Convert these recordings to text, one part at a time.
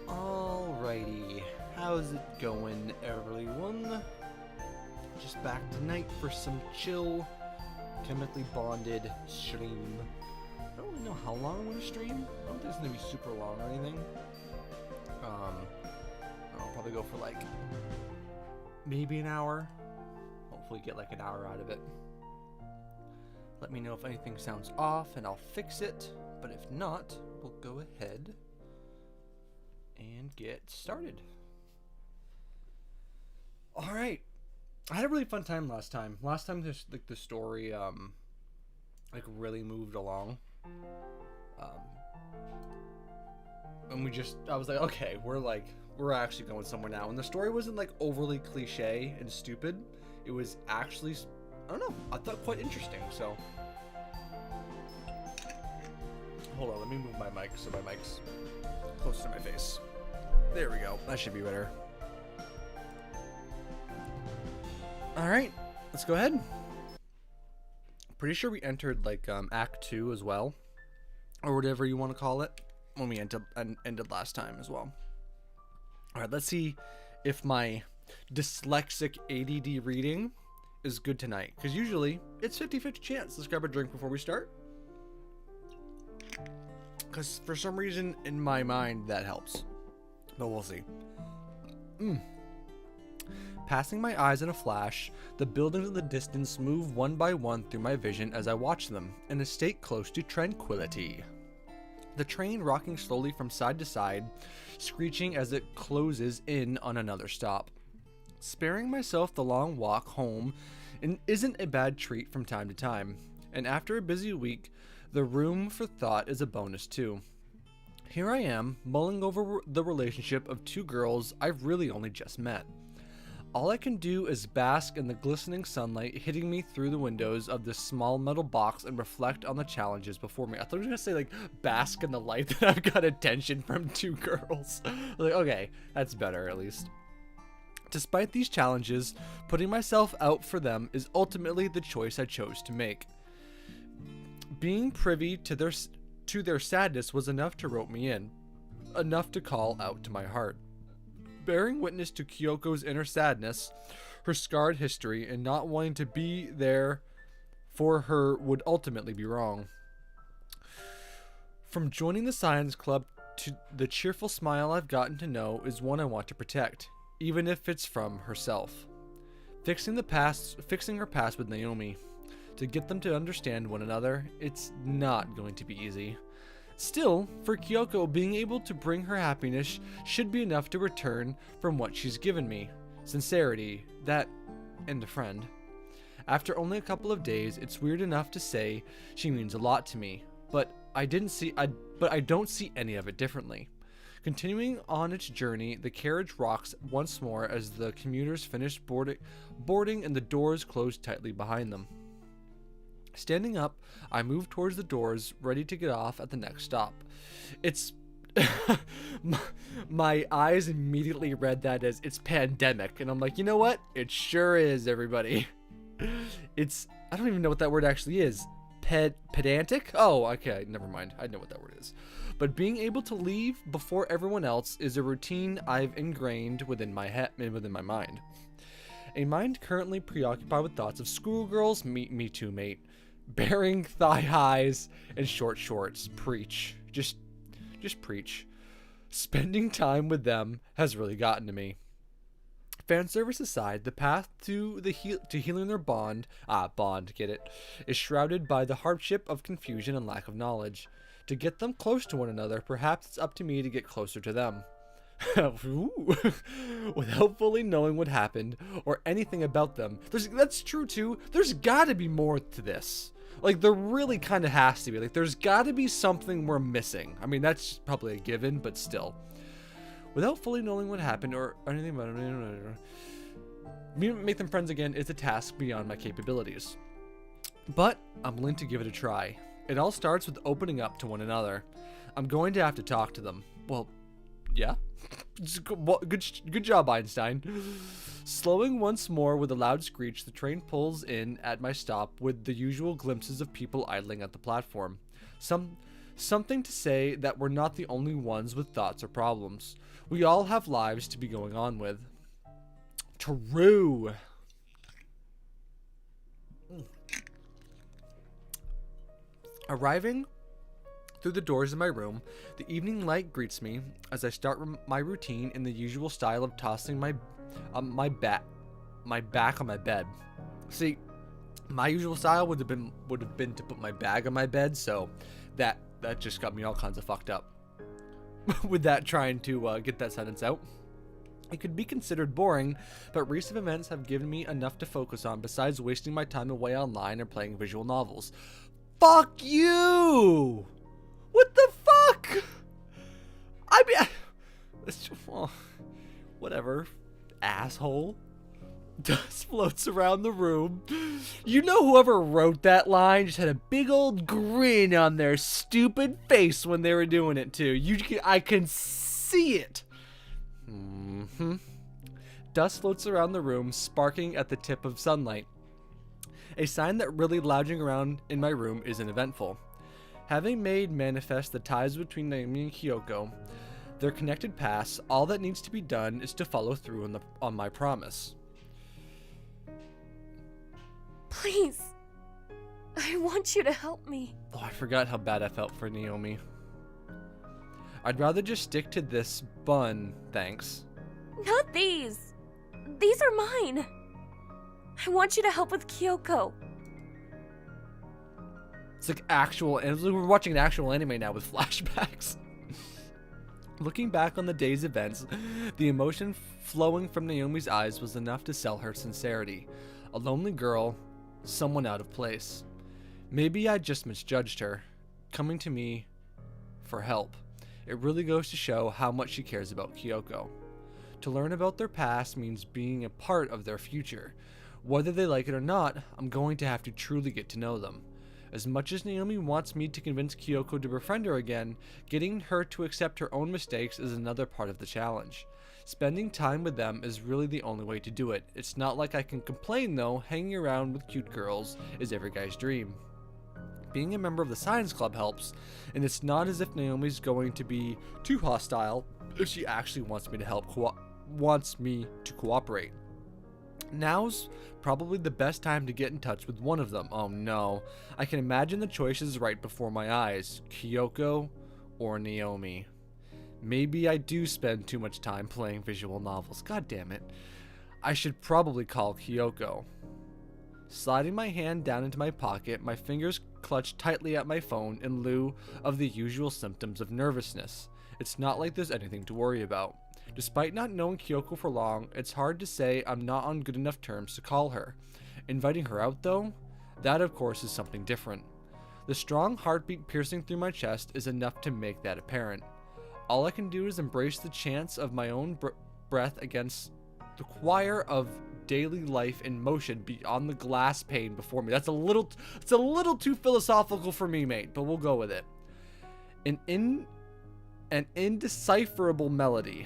Alrighty, how's it going, everyone? Just back tonight for some chill, chemically bonded stream. I don't really know how long I'm gonna stream. I don't think it's gonna be super long or anything. I'll probably go for like maybe an hour. Hopefully get like an hour out of it. Let me know if anything sounds off and I'll fix it. But if not, we'll go ahead and get started. All right, I had a really fun time last time. Last time, this like the story like really moved along. And I was like, okay, we're actually going somewhere now. And the story wasn't like overly cliche and stupid. It was actually, I don't know, I thought quite interesting. So hold on, let me move my mic so my mic's closer to my face. There we go. That should be better. Alright, let's go ahead. Pretty sure we entered like Act 2 as well. Or whatever you want to call it. When we ended last time as well. Alright, let's see if my dyslexic ADD reading is good tonight. Because usually it's 50-50 chance. Let's grab a drink before we start. Because for some reason in my mind that helps. But we'll see. Passing my eyes in a flash, the buildings in the distance move one by one through my vision as I watch them, in a state close to tranquility. The train rocking slowly from side to side, screeching as it closes in on another stop. Sparing myself the long walk home isn't a bad treat from time to time, and after a busy week, the room for thought is a bonus too. Here I am, mulling over the relationship of two girls I've really only just met. All I can do is bask in the glistening sunlight hitting me through the windows of this small metal box and reflect on the challenges before me. I thought I was going to say, like, bask in the light that I've got attention from two girls. Like, okay, that's better at least. Despite these challenges, putting myself out for them is ultimately the choice I chose to make. Being privy to their sadness was enough to rope me in, enough to call out to my heart. Bearing witness to Kyoko's inner sadness, her scarred history, and not wanting to be there for her would ultimately be wrong. From joining the science club to the cheerful smile I've gotten to know is one I want to protect, even if it's from herself. Fixing her past with Naomi. To get them to understand one another, it's not going to be easy. Still, for Kyoko, being able to bring her happiness should be enough to return from what she's given me. Sincerity, that, and a friend. After only a couple of days, it's weird enough to say she means a lot to me, but I don't see any of it differently. Continuing on its journey, the carriage rocks once more as the commuters finish boarding and the doors close tightly behind them. Standing up, I move towards the doors, ready to get off at the next stop. It's... my eyes immediately read that as it's pandemic, and I'm like, you know what? It sure is, everybody. It's... I don't even know what that word actually is. Pedantic? Oh, okay, never mind. I know what that word is. But being able to leave before everyone else is a routine I've ingrained within my mind. A mind currently preoccupied with thoughts of schoolgirls, me too, mate. Bearing thigh highs and short shorts. Preach. Just preach. Spending time with them has really gotten to me. Fan service aside, the path to healing their bond, get it, is shrouded by the hardship of confusion and lack of knowledge. To get them close to one another, perhaps it's up to me to get closer to them. Without fully knowing what happened or anything about them. That's true too. There's got to be more to this. Like, there really kind of has to be. Like, there's got to be something we're missing. I mean, that's probably a given, but still. Without fully knowing what happened or anything about it, make them friends again is a task beyond my capabilities. But I'm willing to give it a try. It all starts with opening up to one another. I'm going to have to talk to them. Well, yeah. Good job, Einstein. Slowing once more with a loud screech, the train pulls in at my stop with the usual glimpses of people idling at the platform. Something to say that we're not the only ones with thoughts or problems. We all have lives to be going on with. True. Arriving through the doors of my room, the evening light greets me as I start my routine in the usual style of tossing my back on my bed. See, my usual style would have been to put my bag on my bed, so that just got me all kinds of fucked up. With that, trying to get that sentence out. It could be considered boring, but recent events have given me enough to focus on besides wasting my time away online or playing visual novels. Fuck you! What the fuck? I mean, well, whatever, asshole. Dust floats around the room. You know, whoever wrote that line just had a big old grin on their stupid face when they were doing it too. I can see it. Dust floats around the room, sparking at the tip of sunlight. A sign that really lounging around in my room isn't eventful. Having made manifest the ties between Naomi and Kyoko, their connected paths, all that needs to be done is to follow through on my promise. Please. I want you to help me. Oh, I forgot how bad I felt for Naomi. I'd rather just stick to this bun, thanks. Not these. These are mine. I want you to help with Kyoko. It's like we're watching an actual anime now with flashbacks. Looking back on the day's events, the emotion flowing from Naomi's eyes was enough to sell her sincerity. A lonely girl, someone out of place. Maybe I just misjudged her, coming to me for help. It really goes to show how much she cares about Kyoko. To learn about their past means being a part of their future. Whether they like it or not, I'm going to have to truly get to know them. As much as Naomi wants me to convince Kyoko to befriend her again, getting her to accept her own mistakes is another part of the challenge. Spending time with them is really the only way to do it. It's not like I can complain though, hanging around with cute girls is every guy's dream. Being a member of the science club helps, and it's not as if Naomi's going to be too hostile if she actually wants me to cooperate. Now's probably the best time to get in touch with one of them. Oh no, I can imagine the choices right before my eyes, Kyoko or Naomi. Maybe I do spend too much time playing visual novels, god damn it. I should probably call Kyoko. Sliding my hand down into my pocket, my fingers clutch tightly at my phone in lieu of the usual symptoms of nervousness. It's not like there's anything to worry about. Despite not knowing Kyoko for long, it's hard to say I'm not on good enough terms to call her. Inviting her out though, that of course is something different. The strong heartbeat piercing through my chest is enough to make that apparent. All I can do is embrace the chance of my own breath against the choir of daily life in motion beyond the glass pane before me. It's a little too philosophical for me, mate, but we'll go with it. An indecipherable melody.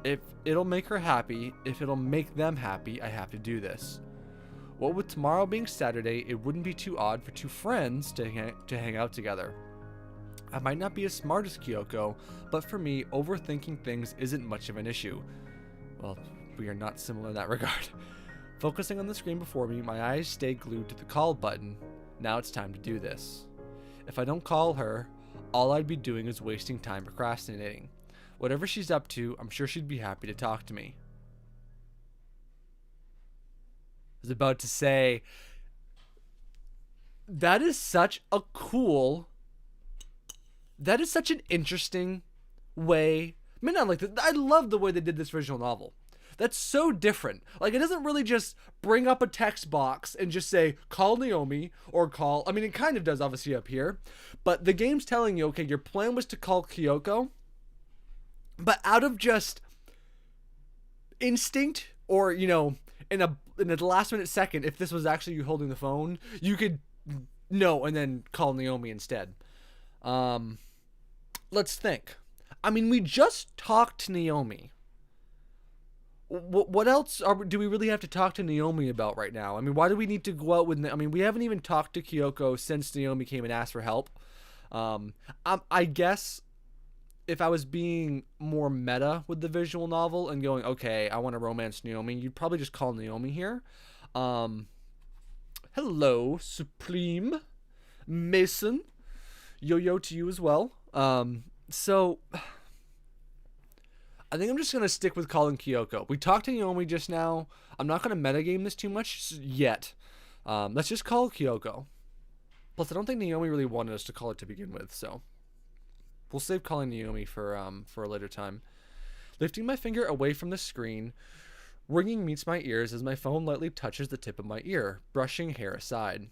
If it'll make her happy, if it'll make them happy, I have to do this. What with tomorrow being Saturday, it wouldn't be too odd for two friends to hang out together. I might not be as smart as Kyoko, but for me, overthinking things isn't much of an issue. Well, we are not similar in that regard. Focusing on the screen before me, my eyes stay glued to the call button. Now it's time to do this. If I don't call her, all I'd be doing is wasting time procrastinating. Whatever she's up to, I'm sure she'd be happy to talk to me. I was about to say, that is such an interesting way. I mean, not like that. I love the way they did this visual novel. That's so different. Like, it doesn't really just bring up a text box and just say, call Naomi or call... I mean, it kind of does, obviously, up here. But the game's telling you, okay, your plan was to call Kyoko. But out of just instinct or, you know, in the last minute second, if this was actually you holding the phone, you could know and then call Naomi instead. Let's think. I mean, we just talked to Naomi. What else do we really have to talk to Naomi about right now? I mean, why do we need to go out with... I mean, we haven't even talked to Kyoko since Naomi came and asked for help. I guess if I was being more meta with the visual novel and going, okay, I want to romance Naomi, you'd probably just call Naomi here. Hello, Supreme Mason. Yo-yo to you as well. So... I think I'm just going to stick with calling Kyoko. We talked to Naomi just now. I'm not going to metagame this too much yet. Let's just call Kyoko. Plus, I don't think Naomi really wanted us to call it to begin with, so... We'll save calling Naomi for a later time. Lifting my finger away from the screen, ringing meets my ears as my phone lightly touches the tip of my ear, brushing hair aside.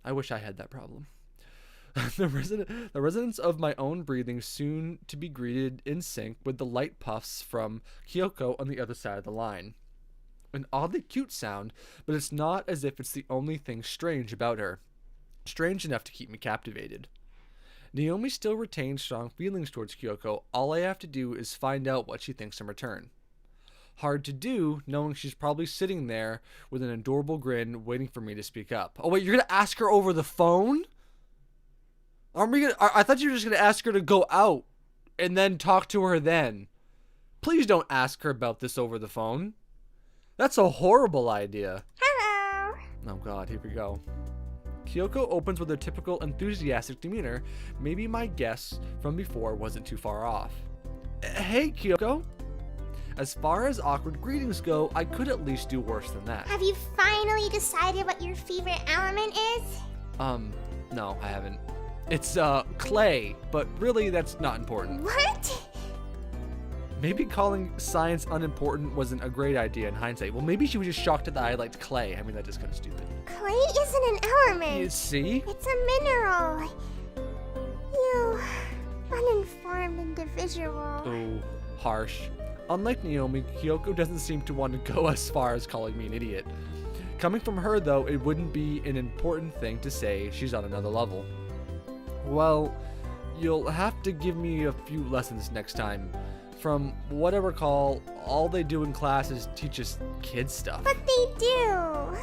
I wish I had that problem. The resonance of my own breathing soon to be greeted in sync with the light puffs from Kyoko on the other side of the line. An oddly cute sound, but it's not as if it's the only thing strange about her. Strange enough to keep me captivated. Naomi still retains strong feelings towards Kyoko. All I have to do is find out what she thinks in return. Hard to do, knowing she's probably sitting there with an adorable grin waiting for me to speak up. Oh wait, you're gonna ask her over the phone? I thought you were just going to ask her to go out and then talk to her then. Please don't ask her about this over the phone. That's a horrible idea. Hello. Oh god, here we go. Kyoko opens with her typical enthusiastic demeanor. Maybe my guess from before wasn't too far off. Hey, Kyoko. As far as awkward greetings go, I could at least do worse than that. Have you finally decided what your favorite element is? No, I haven't. It's, clay, but really that's not important. What? Maybe calling science unimportant wasn't a great idea in hindsight. Well, maybe she was just shocked that I liked clay. I mean, that is kind of stupid. Clay isn't an element. You see? It's a mineral. You uninformed individual. Oh, harsh. Unlike Naomi, Kyoko doesn't seem to want to go as far as calling me an idiot. Coming from her, though, it wouldn't be an important thing to say she's on another level. Well, you'll have to give me a few lessons next time. From what I recall, all they do in class is teach us kid stuff. But they do.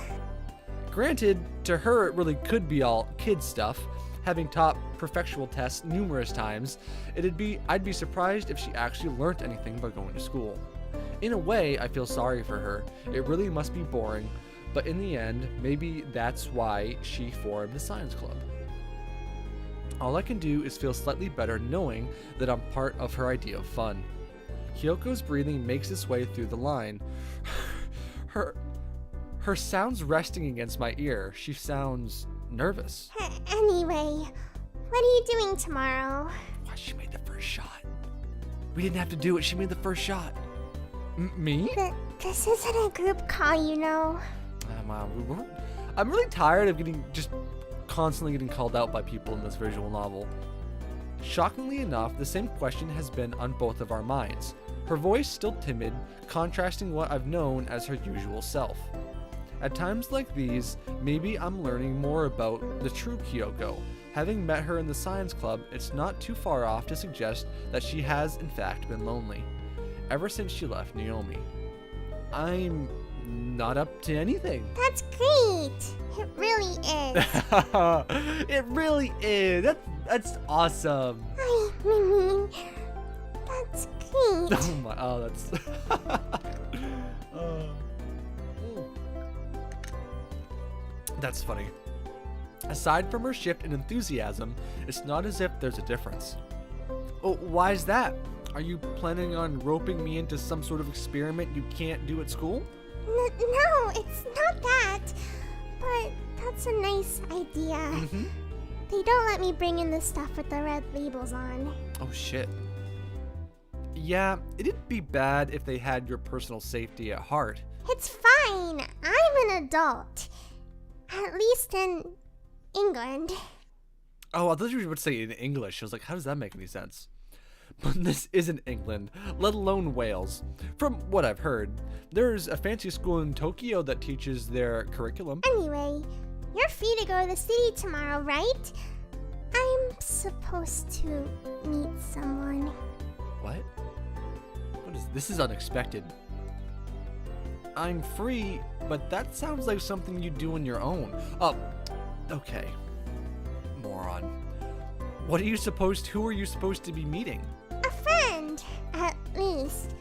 Granted, to her it really could be all kid stuff. Having taught perfectual tests numerous times, I'd be surprised if she actually learnt anything by going to school. In a way, I feel sorry for her. It really must be boring, but in the end, maybe that's why she formed the science club. All I can do is feel slightly better knowing that I'm part of her idea of fun. Kyoko's breathing makes its way through the line. Her sounds resting against my ear. She sounds nervous. Anyway, what are you doing tomorrow? Why, she made the first shot. We didn't have to do it. She made the first shot. Me? This isn't a group call, you know. I'm really tired of constantly getting called out by people in this visual novel. Shockingly enough, the same question has been on both of our minds. Her voice still timid, contrasting what I've known as her usual self. At times like these, maybe I'm learning more about the true Kyoko. Having met her in the science club, it's not too far off to suggest that she has in fact been lonely. Ever since she left Naomi. I'm not up to anything. That's great. It really is. It really is. That's awesome. I mean, that's great. Oh my, oh, that's... That's funny. Aside from her shift in enthusiasm, it's not as if there's a difference. Oh, why is that? Are you planning on roping me into some sort of experiment you can't do at school? No, it's not that. But that's a nice idea. Mm-hmm. They don't let me bring in the stuff with the red labels on. Oh shit. Yeah, it'd be bad if they had your personal safety at heart. It's fine. I'm an adult. At least in England. Oh, I thought you would say in English. I was like, how does that make any sense? But this isn't England, let alone Wales. From what I've heard, there's a fancy school in Tokyo that teaches their curriculum. Anyway, you're free to go to the city tomorrow, right? I'm supposed to meet someone. What? This is unexpected. I'm free, but that sounds like something you do on your own. Oh, okay. Moron. Who are you supposed to be meeting? A friend, at least.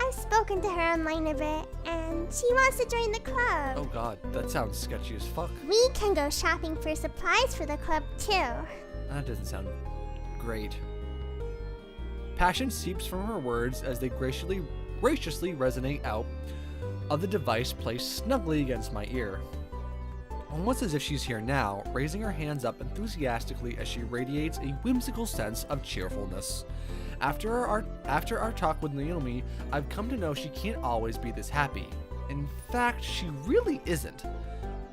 I've spoken to her online a bit, and she wants to join the club. Oh god, that sounds sketchy as fuck. We can go shopping for supplies for the club, too. That doesn't sound great. Passion seeps from her words as they graciously resonate out of the device placed snugly against my ear. Almost as if she's here now, raising her hands up enthusiastically as she radiates a whimsical sense of cheerfulness. After our talk with Naomi, I've come to know she can't always be this happy. In fact, she really isn't.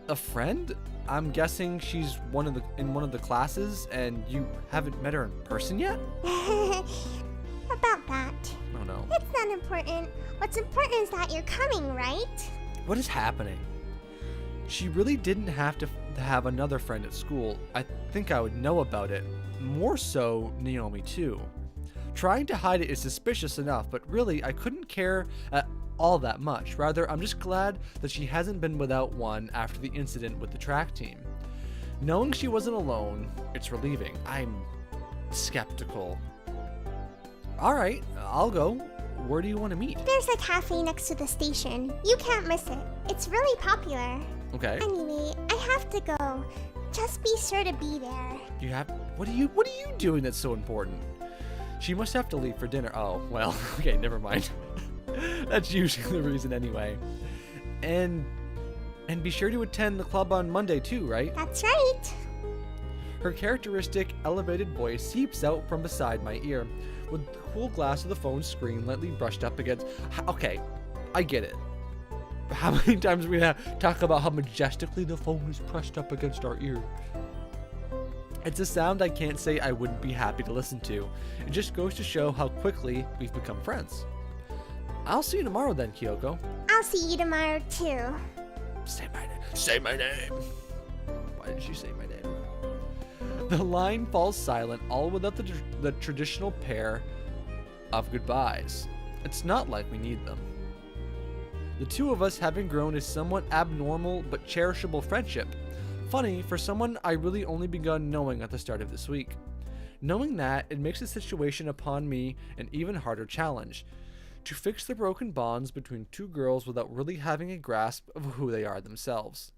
A friend? I'm guessing she's in one of the classes, and you haven't met her in person yet? About that. Oh no. It's not important. What's important is that you're coming, right? What is happening? She really didn't have to have another friend at school. I think I would know about it. More so, Naomi too. Trying to hide it is suspicious enough, but really, I couldn't care at all that much. Rather, I'm just glad that she hasn't been without one after the incident with the track team. Knowing she wasn't alone, it's relieving. I'm skeptical. Alright, I'll go. Where do you want to meet? There's a cafe next to the station. You can't miss it. It's really popular. Okay. Anyway, I have to go. Just be sure to be there. You have what are you doing that's so important? She must have to leave for dinner. Oh, well, okay, never mind. That's usually the reason anyway. And be sure to attend the club on Monday too, right? That's right. Her characteristic elevated voice seeps out from beside my ear, with the cool glass of the phone screen lightly brushed up against. Okay, I get it. How many times are we gonna talk about how majestically the phone is pressed up against our ear? It's a sound I can't say I wouldn't be happy to listen to. It just goes to show how quickly we've become friends. I'll see you tomorrow then, Kyoko. I'll see you tomorrow too. Say my name. Say my name. Why did she say my name? The line falls silent, all without the traditional pair of goodbyes. It's not like we need them. The two of us having grown a somewhat abnormal but cherishable friendship. Funny, for someone I really only begun knowing at the start of this week. Knowing that, it makes the situation upon me an even harder challenge. To fix the broken bonds between two girls without really having a grasp of who they are themselves.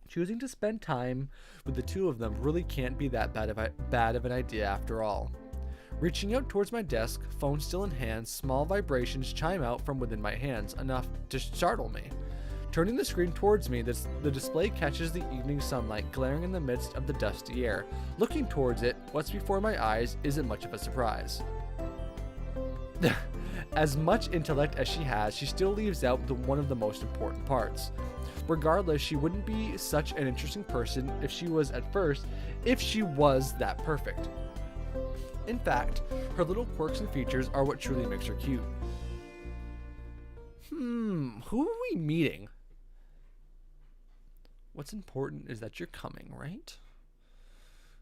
Choosing to spend time with the two of them really can't be that bad of an idea after all. Reaching out towards my desk, phone still in hand, small vibrations chime out from within my hands, enough to startle me. Turning the screen towards me, the display catches the evening sunlight glaring in the midst of the dusty air. Looking towards it, what's before my eyes isn't much of a surprise. As much intellect as she has, she still leaves out one of the most important parts. Regardless, she wouldn't be such an interesting person if she was that perfect. In fact, her little quirks and features are what truly makes her cute. Who are we meeting? What's important is that you're coming, right?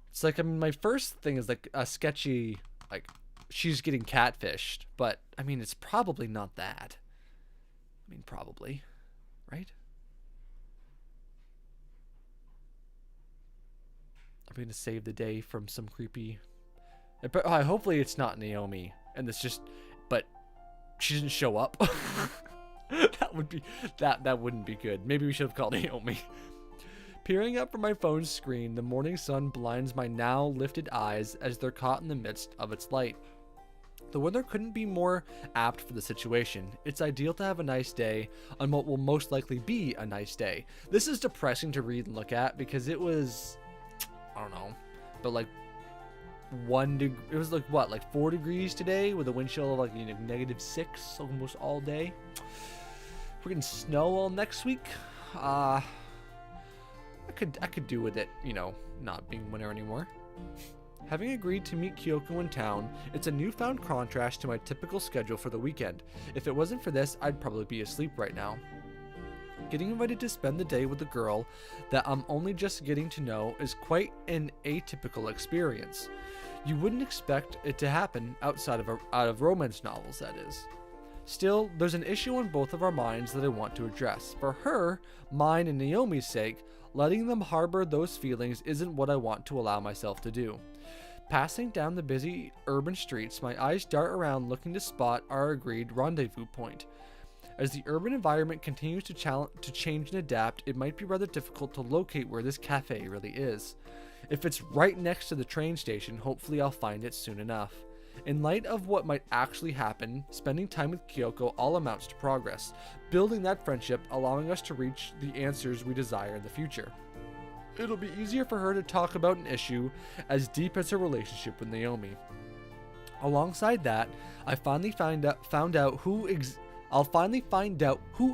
It's like, I mean, my first thing is like a sketchy, like, she's getting catfished, but I mean, it's probably not that. I mean, probably, right? I'm going to save the day from some creepy. But hopefully it's not Naomi, and it's just, but she didn't show up. That wouldn't be good. Maybe we should have called Naomi. Peering up from my phone's screen, the morning sun blinds my now lifted eyes as they're caught in the midst of its light. The weather couldn't be more apt for the situation. It's ideal to have a nice day on what will most likely be a nice day. This is depressing to read and look at because it was, I don't know, but like it was like what, like 4 degrees today with a wind chill of like, you know, -6 almost all day. We're getting snow all next week. I could do with it, you know, not being winter anymore. Having agreed to meet Kyoko in town, it's a newfound contrast to my typical schedule for the weekend. If it wasn't for this, I'd probably be asleep right now. Getting invited to spend the day with a girl that I'm only just getting to know is quite an atypical experience. You wouldn't expect it to happen out of romance novels, that is. Still, there's an issue on both of our minds that I want to address. For her, mine, and Naomi's sake, letting them harbor those feelings isn't what I want to allow myself to do. Passing down the busy urban streets, my eyes dart around looking to spot our agreed rendezvous point. As the urban environment continues to change and adapt, it might be rather difficult to locate where this cafe really is. If it's right next to the train station, hopefully I'll find it soon enough. In light of what might actually happen, spending time with Kyoko all amounts to progress, building that friendship, allowing us to reach the answers we desire in the future. It'll be easier for her to talk about an issue as deep as her relationship with Naomi. Alongside that, I'll finally find out who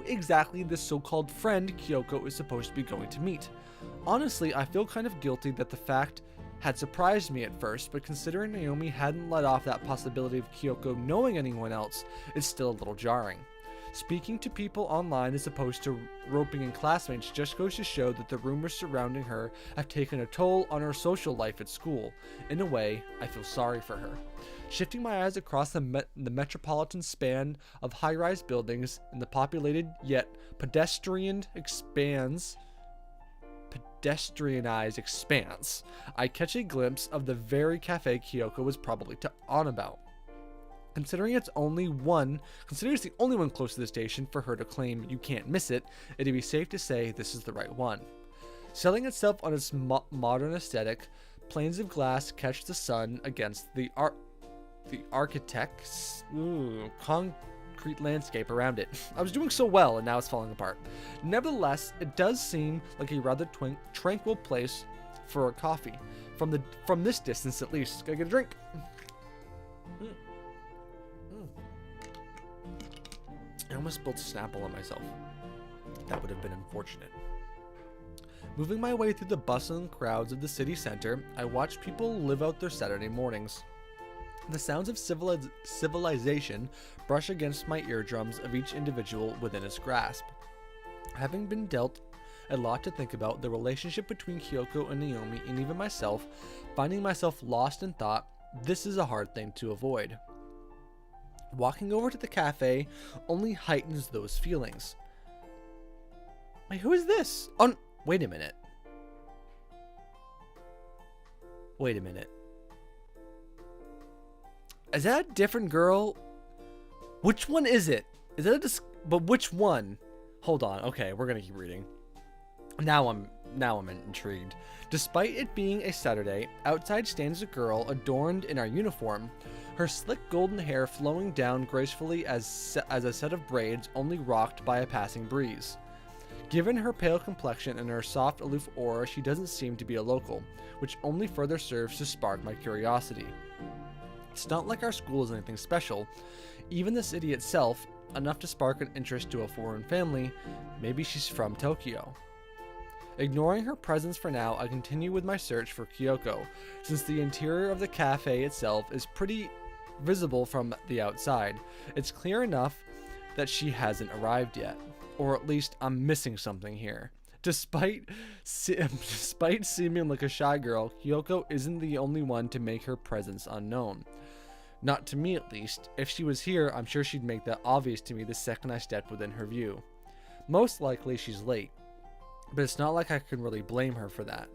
exactly this so-called friend Kyoko is supposed to be going to meet. Honestly, I feel kind of guilty that the fact had surprised me at first, but considering Naomi hadn't let off that possibility of Kyoko knowing anyone else, it's still a little jarring. Speaking to people online as opposed to roping in classmates just goes to show that the rumors surrounding her have taken a toll on her social life at school. In a way, I feel sorry for her. Shifting my eyes across the metropolitan span of high-rise buildings in the populated yet pedestrianized expanse, I catch a glimpse of the very cafe Kyoko was probably on about. Considering it's the only one close to the station for her to claim you can't miss it, it'd be safe to say this is the right one. Selling itself on its modern aesthetic, planes of glass catch the sun against the architect's concrete landscape around it. I was doing so well and now it's falling apart. Nevertheless, it does seem like a rather tranquil place for a coffee. From this distance at least. Gotta get a drink. I almost spilled Snapple on myself. That would have been unfortunate. Moving my way through the bustling crowds of the city center, I watch people live out their Saturday mornings. The sounds of civilization brush against my eardrums of each individual within its grasp. Having been dealt a lot to think about, the relationship between Kyoko and Naomi, and even myself, finding myself lost in thought, this is a hard thing to avoid. Walking over to the cafe only heightens those feelings. Wait, who is this? Wait a minute. Is that a different girl? Which one is it? Is that but which one? Hold on. Okay, we're gonna keep reading. Now I'm intrigued. Despite it being a Saturday, outside stands a girl adorned in our uniform, her slick golden hair flowing down gracefully as a set of braids only rocked by a passing breeze. Given her pale complexion and her soft, aloof aura, she doesn't seem to be a local, which only further serves to spark my curiosity. It's not like our school is anything special. Even the city itself, enough to spark an interest to a foreign family. Maybe she's from Tokyo. Ignoring her presence for now, I continue with my search for Kyoko, since the interior of the cafe itself is pretty visible from the outside. It's clear enough that she hasn't arrived yet, or at least I'm missing something here. Despite seeming like a shy girl, Kyoko isn't the only one to make her presence unknown. Not to me, at least. If she was here, I'm sure she'd make that obvious to me the second I stepped within her view. Most likely she's late, but it's not like I can really blame her for that.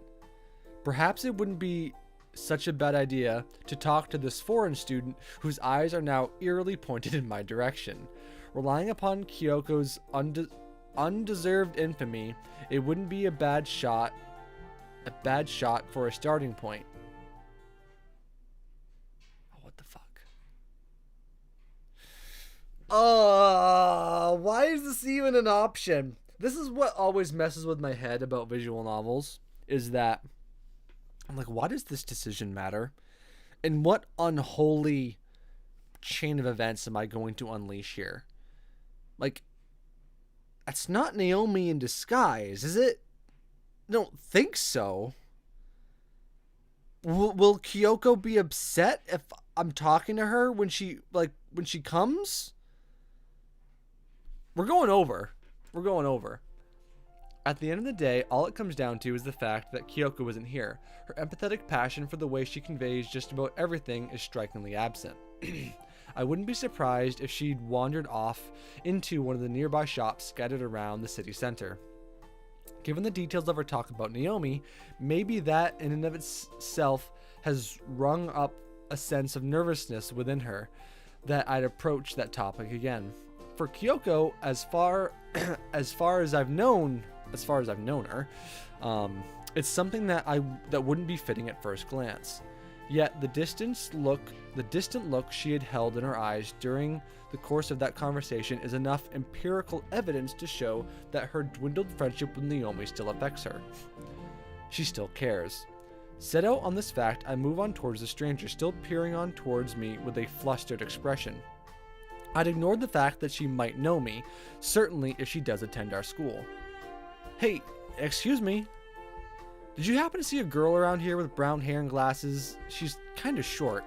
Perhaps it wouldn't be such a bad idea to talk to this foreign student whose eyes are now eerily pointed in my direction. Relying upon Kyoko's undeserved infamy, it wouldn't be a bad shot for a starting point. Oh, what the fuck? is this even an option? This is what always messes with my head about visual novels, is that I'm like, why does this decision matter? And what unholy chain of events am I going to unleash here? Like, that's not Naomi in disguise, is it? I don't think so. Will Kyoko be upset if I'm talking to her when she comes? We're going over. At the end of the day, all it comes down to is the fact that Kyoko isn't here. Her empathetic passion for the way she conveys just about everything is strikingly absent. I wouldn't be surprised if she'd wandered off into one of the nearby shops scattered around the city center. Given the details of our talk about Naomi, maybe that in and of itself has rung up a sense of nervousness within her that I'd approach that topic again. For Kyoko, as far as I've known her, it's something that wouldn't be fitting at first glance. Yet the distant look she had held in her eyes during the course of that conversation is enough empirical evidence to show that her dwindled friendship with Naomi still affects her. She still cares. Set out on this fact, I move on towards the stranger, still peering on towards me with a flustered expression. I'd ignored the fact that she might know me, certainly if she does attend our school. Hey, excuse me. Did you happen to see a girl around here with brown hair and glasses? She's kind of short.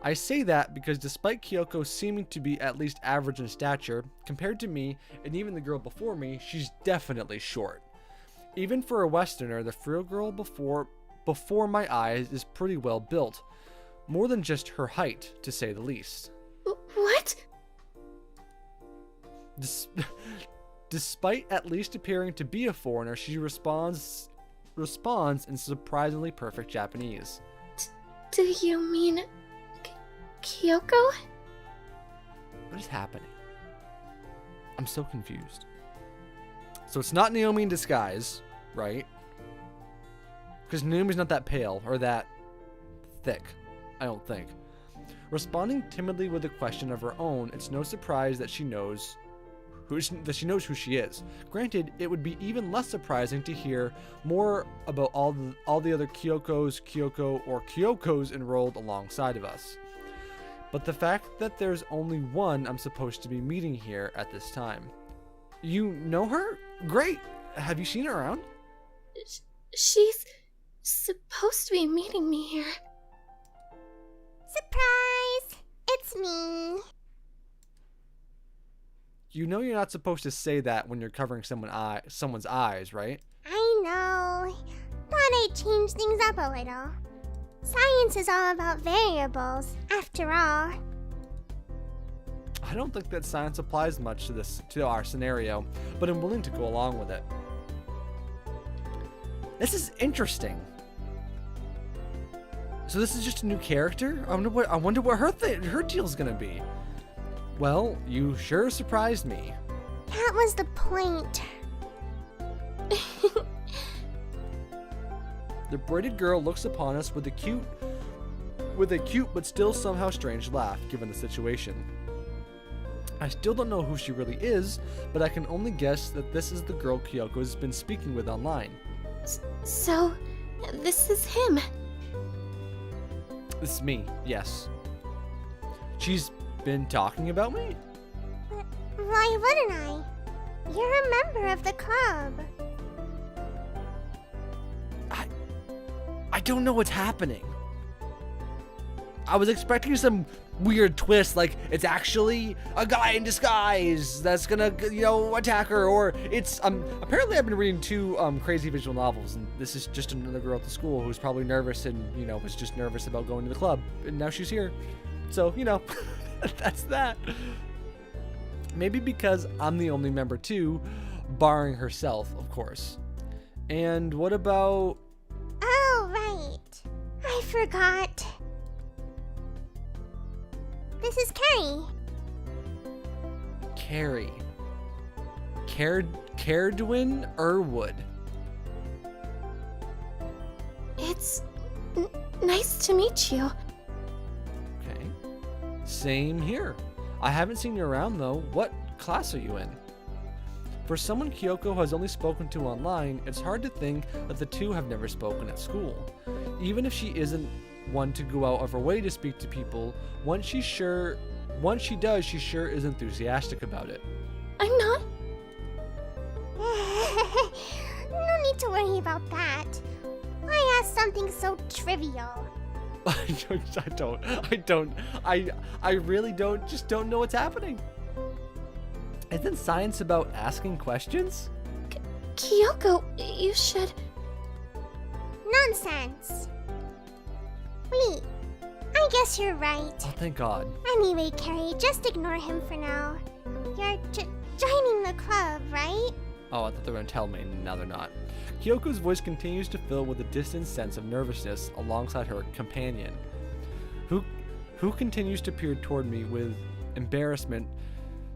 I say that because despite Kyoko seeming to be at least average in stature, compared to me and even the girl before me, she's definitely short. Even for a Westerner, the frail girl before my eyes is pretty well built. More than just her height, to say the least. What? Despite at least appearing to be a foreigner, she responds in surprisingly perfect Japanese. Do you mean Kyoko? What is happening? I'm so confused. So it's not Naomi in disguise, right? Because Naomi's not that pale or that thick, I don't think. Responding timidly with a question of her own, it's no surprise that she knows who she is. Granted, it would be even less surprising to hear more about all the other Kyokos enrolled alongside of us. But the fact that there's only one I'm supposed to be meeting here at this time. You know her? Great! Have you seen her around? She's supposed to be meeting me here. Surprise! It's me. You know you're not supposed to say that when you're covering someone's eyes, right? I know. Thought I'd change things up a little. Science is all about variables, after all. I don't think that science applies much to our scenario, but I'm willing to go along with it. This is interesting. So this is just a new character? I wonder what her deal's gonna be. Well, you sure surprised me. That was the point. The braided girl looks upon us with a cute but still somehow strange laugh, given the situation. I still don't know who she really is, but I can only guess that this is the girl Kyoko has been speaking with online. So, this is him. This is me, yes. She's been talking about me? But why wouldn't I? You're a member of the club. I don't know what's happening. I was expecting some weird twist, like it's actually a guy in disguise that's gonna, attack her, or it's apparently I've been reading two crazy visual novels, and this is just another girl at the school who's probably nervous and was just nervous about going to the club, and now she's here. So that's that. Maybe because I'm the only member too, barring herself, of course. And what about... Oh, right. I forgot. This is Carrie. Cardwin Irwood. It's nice to meet you. Okay. Same here. I haven't seen you around though. What class are you in? For someone Kyoko has only spoken to online, it's hard to think that the two have never spoken at school. Even if she isn't one to go out of her way to speak to people, once she does, she sure is enthusiastic about it. I'm not. No need to worry about that. I asked something so trivial. I really don't know what's happening. Isn't science about asking questions? Kyoko, you should. Nonsense. Wait, I guess you're right. Oh, thank God. Anyway, Carrie, just ignore him for now. You're joining the club, right? Oh, I thought they were going to tell me, and now they're not. Kyoko's voice continues to fill with a distant sense of nervousness alongside her companion, who continues to peer toward me with embarrassment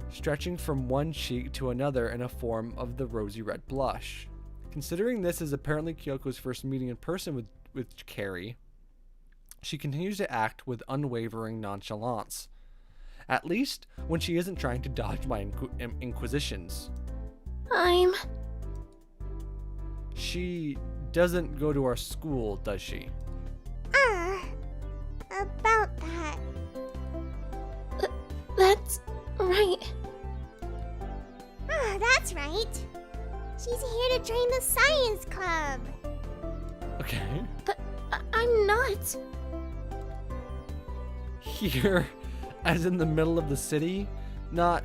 stretching from one cheek to another in a form of the rosy red blush. Considering this is apparently Kyoko's first meeting in person with Carrie, she continues to act with unwavering nonchalance, at least when she isn't trying to dodge my inquisitions. She doesn't go to our school, does she? About that. That's right. That's right. She's here to join the science club. Okay. But I'm not. Here, as in the middle of the city, not,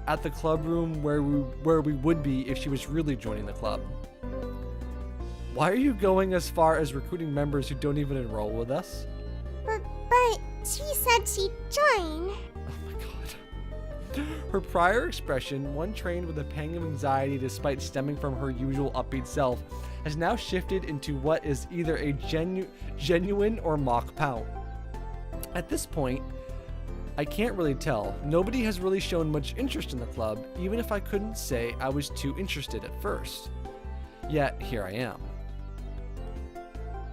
at the club room where we would be if she was really joining the club. Why are you going as far as recruiting members who don't even enroll with us? But she said she'd join. Oh my God. Her prior expression, one trained with a pang of anxiety despite stemming from her usual upbeat self, has now shifted into what is either a genuine or mock pout. At this point, I can't really tell. Nobody has really shown much interest in the club, even if I couldn't say I was too interested at first. Yet, here I am.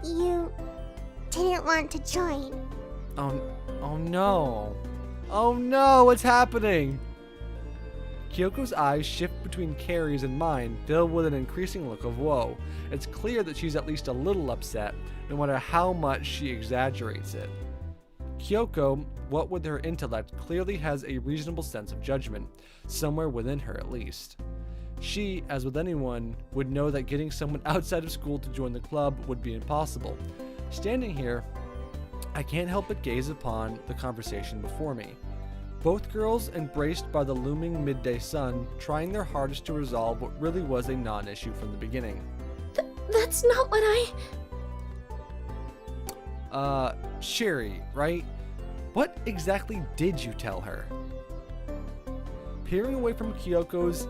You didn't want to join. Oh no. Oh no, what's happening? Kyoko's eyes shift between Carrie's and mine, filled with an increasing look of woe. It's clear that she's at least a little upset, no matter how much she exaggerates it. Kyoko, what with her intellect, clearly has a reasonable sense of judgment, somewhere within her at least. She, as with anyone, would know that getting someone outside of school to join the club would be impossible. Standing here, I can't help but gaze upon the conversation before me. Both girls embraced by the looming midday sun, trying their hardest to resolve what really was a non-issue from the beginning. That's not what Sherry, right? What exactly did you tell her? Peering away from Kyoko's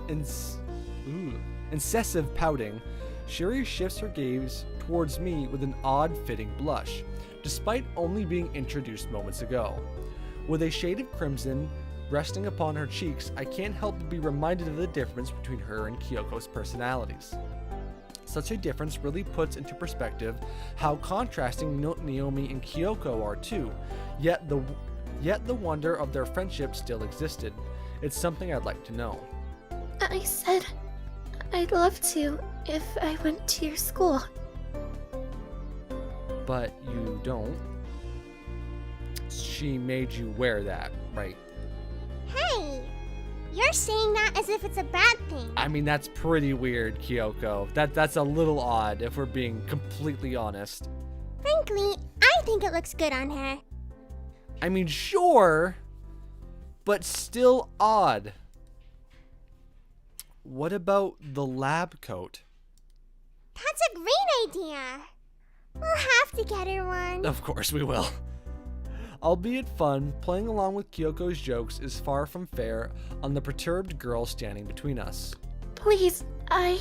incessive pouting, Sherry shifts her gaze towards me with an odd-fitting blush, despite only being introduced moments ago. With a shade of crimson resting upon her cheeks, I can't help but be reminded of the difference between her and Kyoko's personalities. Such a difference really puts into perspective how contrasting Naomi and Kyoko are too, yet the wonder of their friendship still existed. It's something I'd like to know. I said I'd love to if I went to your school. But you don't. She made you wear that, right? Hey, you're saying that as if it's a bad thing. I mean, that's pretty weird, Kyoko. That's a little odd, if we're being completely honest. Frankly, I think it looks good on her. I mean, sure, but still odd. What about the lab coat? That's a great idea. We'll have to get her one. Of course we will. Albeit fun, playing along with Kyoko's jokes is far from fair on the perturbed girl standing between us. Please, Oh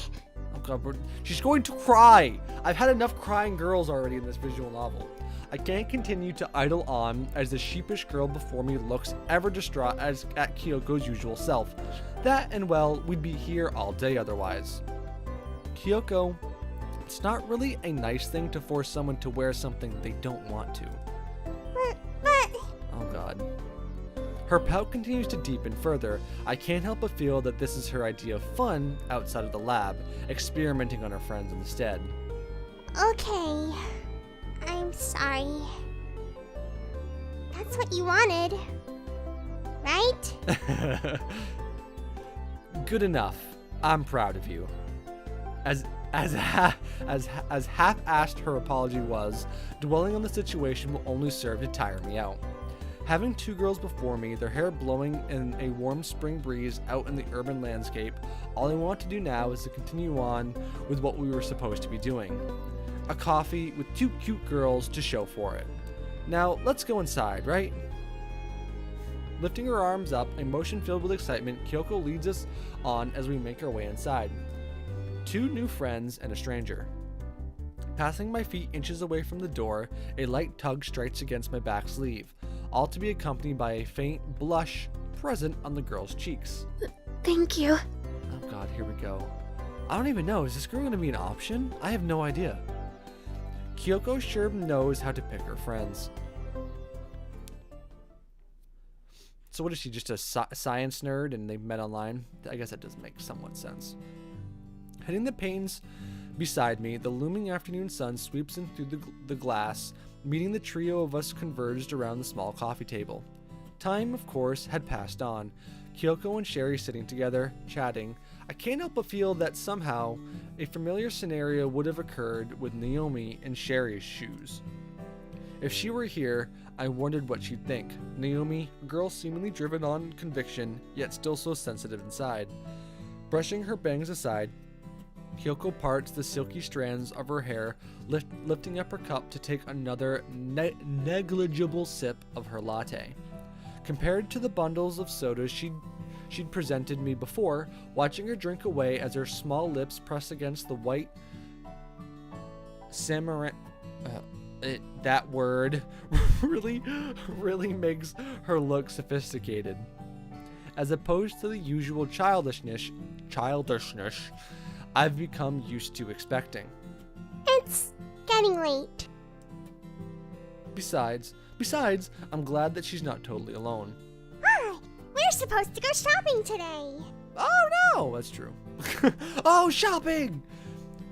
god, she's going to cry! I've had enough crying girls already in this visual novel. I can't continue to idle on as the sheepish girl before me looks ever distraught as at Kyoko's usual self. That and well, we'd be here all day otherwise. Kyoko, it's not really a nice thing to force someone to wear something they don't want to. But... Oh god. Her pout continues to deepen further. I can't help but feel that this is her idea of fun outside of the lab, experimenting on her friends instead. Okay. I'm sorry. That's what you wanted, right? Good enough. I'm proud of you. As half-assed her apology was, dwelling on the situation will only serve to tire me out. Having two girls before me, their hair blowing in a warm spring breeze out in the urban landscape, all I want to do now is to continue on with what we were supposed to be doing. A coffee with two cute girls to show for it. Now, let's go inside, right? Lifting her arms up, a motion filled with excitement, Kyoko leads us on as we make our way inside. Two new friends and a stranger. Passing my feet inches away from the door, a light tug strikes against my back sleeve, all to be accompanied by a faint blush present on the girl's cheeks. Thank you. Oh god, here we go. I don't even know, is this girl going to be an option? I have no idea. Kyoko sure knows how to pick her friends. So what is she, just a science nerd and they've met online? I guess that does make somewhat sense. Hitting the panes beside me, the looming afternoon sun sweeps in through the glass, meeting the trio of us converged around the small coffee table. Time, of course, had passed on. Kyoko and Sherry sitting together, chatting. I can't help but feel that somehow a familiar scenario would have occurred with Naomi in Sherry's shoes. If she were here, I wondered what she'd think. Naomi, a girl seemingly driven on conviction, yet still so sensitive inside. Brushing her bangs aside, Kyoko parts the silky strands of her hair, lifting up her cup to take another negligible sip of her latte. Compared to the bundles of sodas she'd presented me before, watching her drink away as her small lips press against the white that word really makes her look sophisticated, as opposed to the usual childishness I've become used to expecting. It's getting late. Besides, I'm glad that she's not totally alone. Hi, we're supposed to go shopping today. Oh no, that's true. Oh, shopping!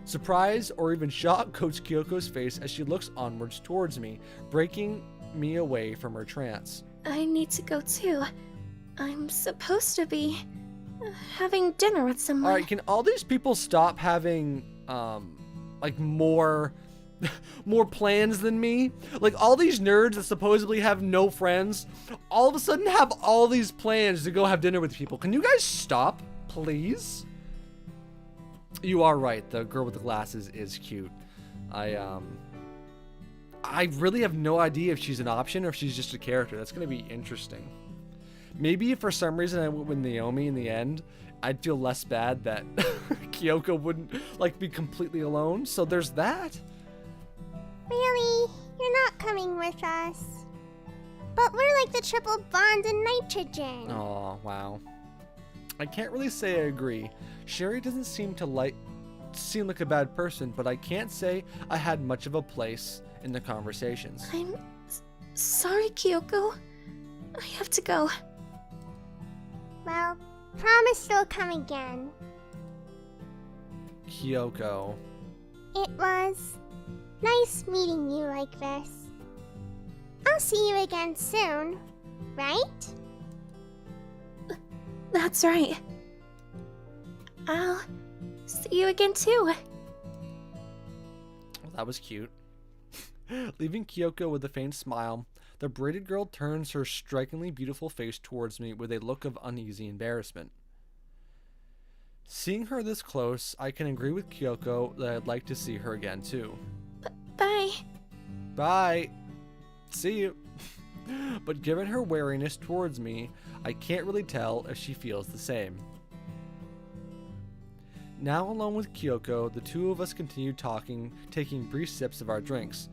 Surprise or even shock coats Kyoko's face as she looks onwards towards me, breaking me away from her trance. I need to go too. I'm supposed to be having dinner with someone. Alright, can all these people stop having, like more plans than me? Like all these nerds that supposedly have no friends, all of a sudden have all these plans to go have dinner with people. Can you guys stop, please? You are right, the girl with the glasses is cute. I really have no idea if she's an option or if she's just a character. That's gonna be interesting. Maybe if for some reason I went with Naomi in the end, I'd feel less bad that Kyoko wouldn't like be completely alone. So there's that. Really? You're not coming with us. But we're like the triple bond in nitrogen. Oh, wow. I can't really say I agree. Sherry doesn't seem like a bad person, but I can't say I had much of a place in the conversations. I'm sorry, Kyoko. I have to go. Well, promise you'll come again. Kyoko. It was nice meeting you like this. I'll see you again soon, right? That's right. I'll see you again too. Well, that was cute. Leaving Kyoko with a faint smile, the braided girl turns her strikingly beautiful face towards me with a look of uneasy embarrassment. Seeing her this close, I can agree with Kyoko that I'd like to see her again too. Bye. Bye. See you. But given her wariness towards me, I can't really tell if she feels the same. Now alone with Kyoko, the two of us continue talking, taking brief sips of our drinks.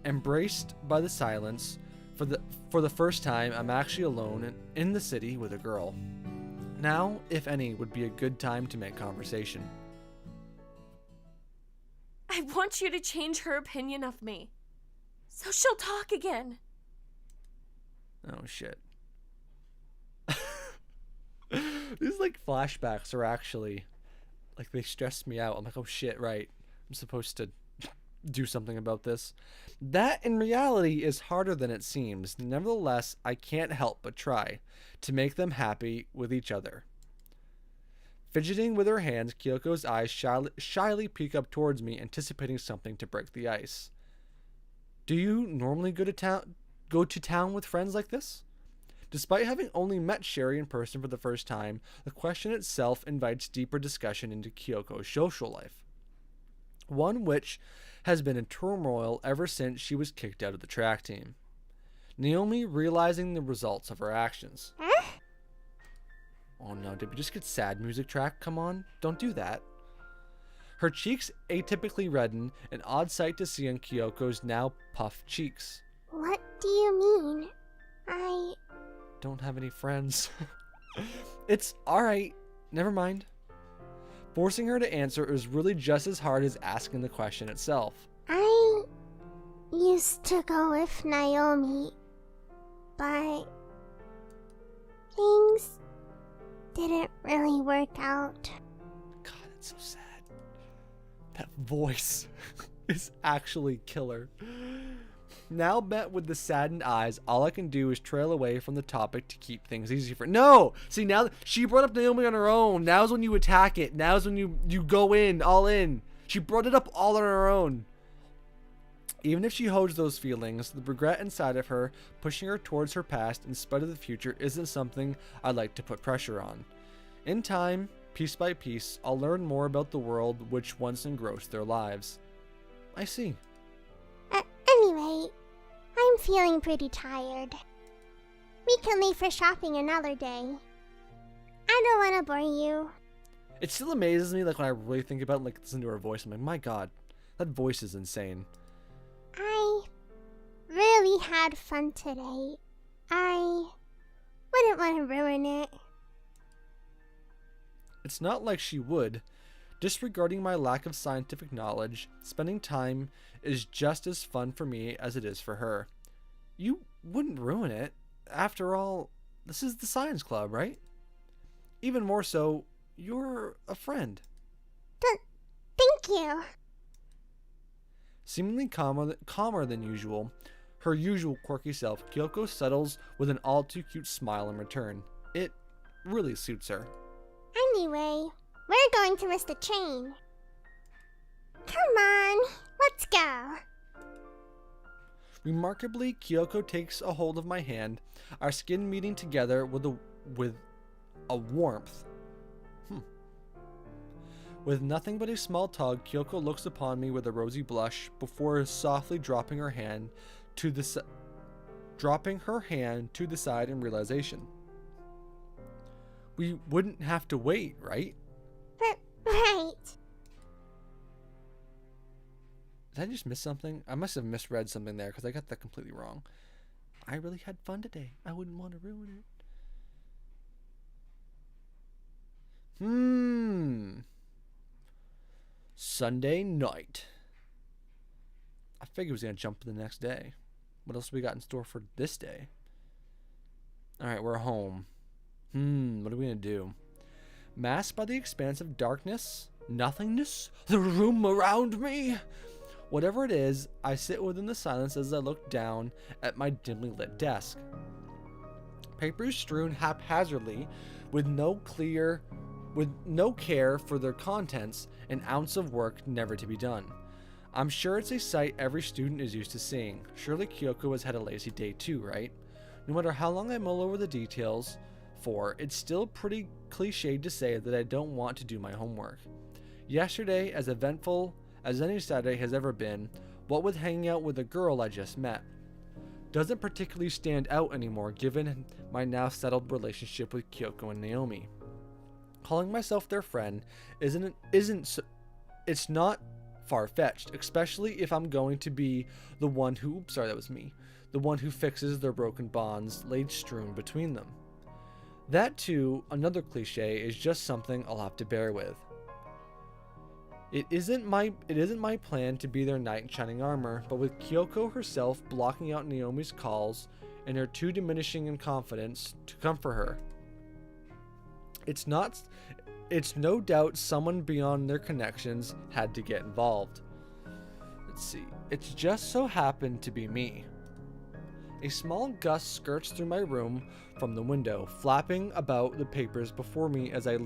Embraced by the silence, for the first time, I'm actually alone in the city with a girl. Now, if any, would be a good time to make conversation. I want you to change her opinion of me, so she'll talk again. Oh shit. These like flashbacks are actually like they stress me out. I'm like, oh shit, right. I'm supposed to do something about this. That in reality is harder than it seems. Nevertheless, I can't help but try to make them happy with each other. Fidgeting with her hands, Kyoko's eyes shyly peek up towards me, anticipating something to break the ice. Do you normally go to town with friends like this? Despite having only met Sherry in person for the first time, the question itself invites deeper discussion into Kyoko's social life. One which has been in turmoil ever since she was kicked out of the track team. Naomi realizing the results of her actions. Huh? Oh no, did we just get sad music track? Come on, don't do that. Her cheeks atypically redden, an odd sight to see on Kyoko's now puffed cheeks. What do you mean? I... Don't have any friends. It's alright, never mind. Forcing her to answer is really just as hard as asking the question itself. I used to go with Naomi, but things didn't really work out. God, that's so sad. That voice is actually killer. Now met with the saddened eyes, all I can do is trail away from the topic to keep things easy for— No! See, now she brought up Naomi on her own. Now's when you attack it. Now's when you go in, all in. She brought it up all on her own. Even if she holds those feelings, the regret inside of her, pushing her towards her past in spite of the future, isn't something I'd like to put pressure on. In time, piece by piece, I'll learn more about the world which once engrossed their lives. I see. Anyway, I'm feeling pretty tired. We can leave for shopping another day. I don't want to bore you. It still amazes me, like, when I really think about it, like, listen to her voice, I'm like, my god, that voice is insane. I really had fun today. I wouldn't want to ruin it. It's not like she would. Disregarding my lack of scientific knowledge, spending time is just as fun for me as it is for her. You wouldn't ruin it. After all, this is the science club, right? Even more so, you're a friend. Thank you. Seemingly calmer than usual, her usual quirky self, Kyoko settles with an all-too-cute smile in return. It really suits her. Anyway, we're going to miss the train. Come on, let's go. Remarkably, Kyoko takes a hold of my hand, our skin meeting together with a warmth. With nothing but a small tug, Kyoko looks upon me with a rosy blush before softly dropping her hand to the side in realization. We wouldn't have to wait, right? Right. Did I just miss something? I must have misread something there because I got that completely wrong. I really had fun today. I wouldn't want to ruin it. Sunday night. I figured it was going to jump to the next day. What else we got in store for this day? Alright, we're home. What are we going to do? Masked by the expanse of darkness, nothingness, the room around me. Whatever it is, I sit within the silence as I look down at my dimly lit desk. Papers strewn haphazardly with no care for their contents, an ounce of work never to be done. I'm sure it's a sight every student is used to seeing. Surely Kyoko has had a lazy day too, right? No matter how long I mull over the details for, it's still pretty cliched to say that I don't want to do my homework. Yesterday, as eventful as any Saturday has ever been, what with hanging out with a girl I just met, doesn't particularly stand out anymore given my now settled relationship with Kyoko and Naomi. Calling myself their friend it's not far-fetched, especially if I'm going to be the one who, the one who fixes their broken bonds laid strewn between them. That too, another cliche, is just something I'll have to bear with. It isn't my plan to be their knight in shining armor, but with Kyoko herself blocking out Naomi's calls and her too diminishing in confidence to comfort her. It's not it's no doubt someone beyond their connections had to get involved. Let's see. It's just so happened to be me. A small gust skirts through my room from the window, flapping about the papers before me as I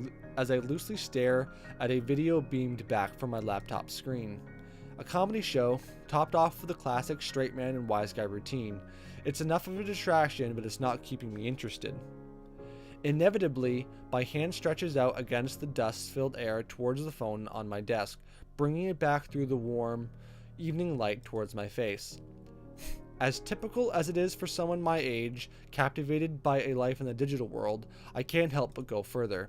loosely stare at a video beamed back from my laptop screen. A comedy show, topped off with the classic straight man and wise guy routine. It's enough of a distraction, but it's not keeping me interested. Inevitably, my hand stretches out against the dust-filled air towards the phone on my desk, bringing it back through the warm evening light towards my face. As typical as it is for someone my age, captivated by a life in the digital world, I can't help but go further.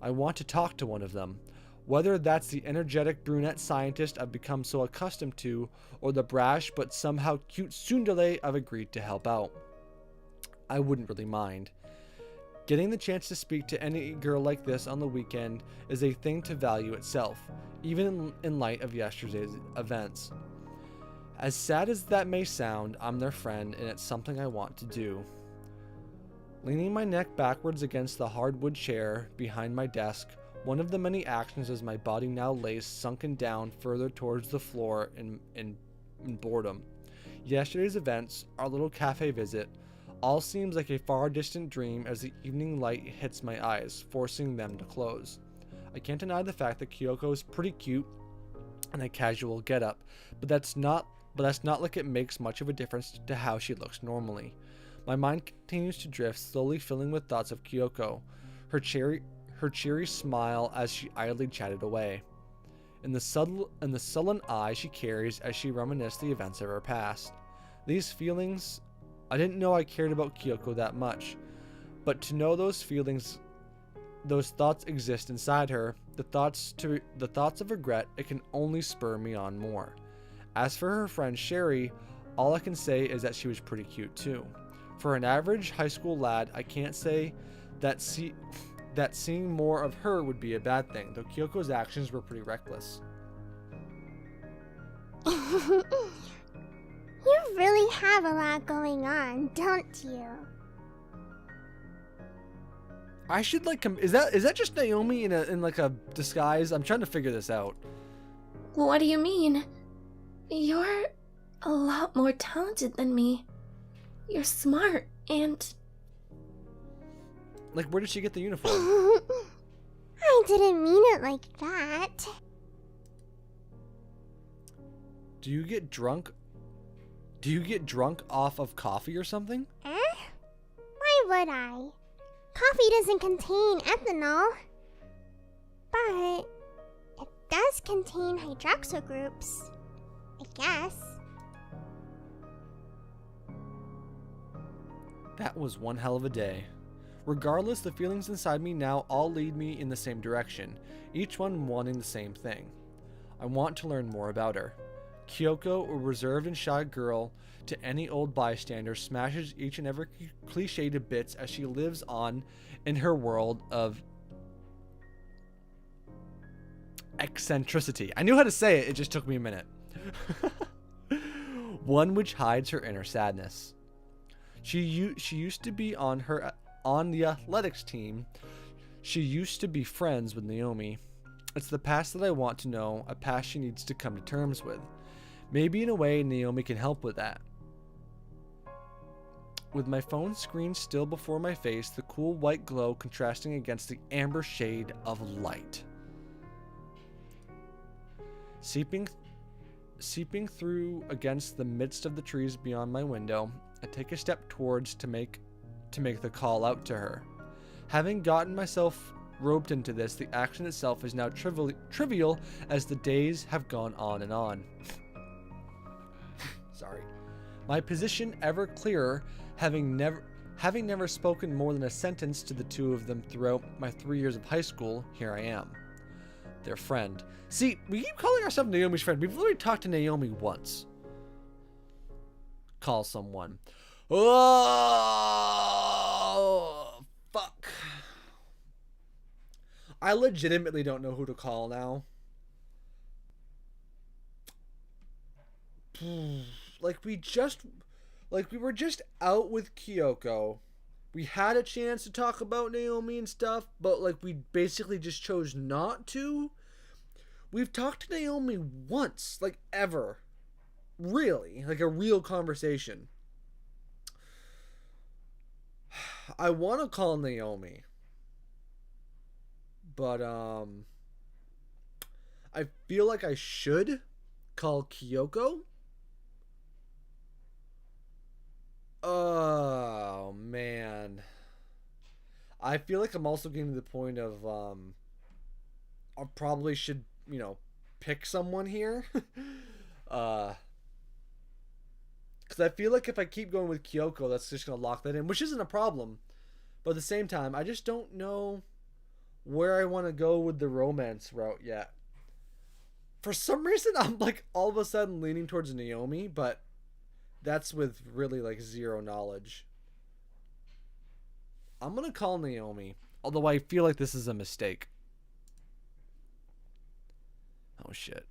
I want to talk to one of them. Whether that's the energetic brunette scientist I've become so accustomed to, or the brash but somehow cute tsundere I've agreed to help out. I wouldn't really mind. Getting the chance to speak to any girl like this on the weekend is a thing to value itself, even in light of yesterday's events. As sad as that may sound, I'm their friend, and it's something I want to do. Leaning my neck backwards against the hardwood chair behind my desk, one of the many actions as my body now lays sunken down further towards the floor in boredom. Yesterday's events, our little cafe visit, all seems like a far distant dream as the evening light hits my eyes, forcing them to close. I can't deny the fact that Kyoko is pretty cute in a casual getup, but that's not like it makes much of a difference to how she looks normally. My mind continues to drift, slowly filling with thoughts of Kyoko, her cheery smile as she idly chatted away, and the sullen eye she carries as she reminisces the events of her past. These feelings, I didn't know I cared about Kyoko that much, but to know those thoughts exist inside her, the thoughts of regret, it can only spur me on more. As for her friend Sherry, all I can say is that she was pretty cute too. For an average high school lad, I can't say that seeing more of her would be a bad thing, though Kyoko's actions were pretty reckless. You really have a lot going on, don't you? I should is that just Naomi in like a disguise? I'm trying to figure this out. What do you mean? You're a lot more talented than me. You're smart and... Like, where did she get the uniform? I didn't mean it like that. Do you get drunk off of coffee or something? Why would I? Coffee doesn't contain ethanol. But it does contain hydroxyl groups, I guess. That was one hell of a day. Regardless, the feelings inside me now all lead me in the same direction, each one wanting the same thing. I want to learn more about her. Kyoko, a reserved and shy girl, to any old bystander, smashes each and every cliche to bits as she lives on in her world of eccentricity. I knew how to say it, it just took me a minute. One which hides her inner sadness. She used to be on the athletics team. She used to be friends with Naomi. It's the past that I want to know, a past she needs to come to terms with. Maybe in a way Naomi can help with that. With my phone screen still before my face, the cool white glow contrasting against the amber shade of light. Seeping through against the midst of the trees beyond my window, I take a step towards to make the call out to her. Having gotten myself roped into this, the action itself is now trivial as the days have gone on and on. Sorry. My position ever clearer, having never spoken more than a sentence to the two of them throughout my 3 years of high school, here I am. Their friend. See, we keep calling ourselves Naomi's friend. We've literally talked to Naomi once. Call someone. Oh, fuck. I legitimately don't know who to call now. We were just out with Kyoko, we had a chance to talk about Naomi and stuff, but like we basically just chose not to. We've talked to Naomi once, like ever. Really, like a real conversation. I want to call Naomi, but I feel like I should call Kyoko. Oh man, I feel like I'm also getting to the point of I probably should, pick someone here. Because I feel like if I keep going with Kyoko, that's just gonna lock that in, which isn't a problem. But at the same time, I just don't know where I want to go with the romance route yet. For some reason, I'm like all of a sudden leaning towards Naomi, but that's with really like zero knowledge. I'm gonna call Naomi, although I feel like this is a mistake. Oh shit.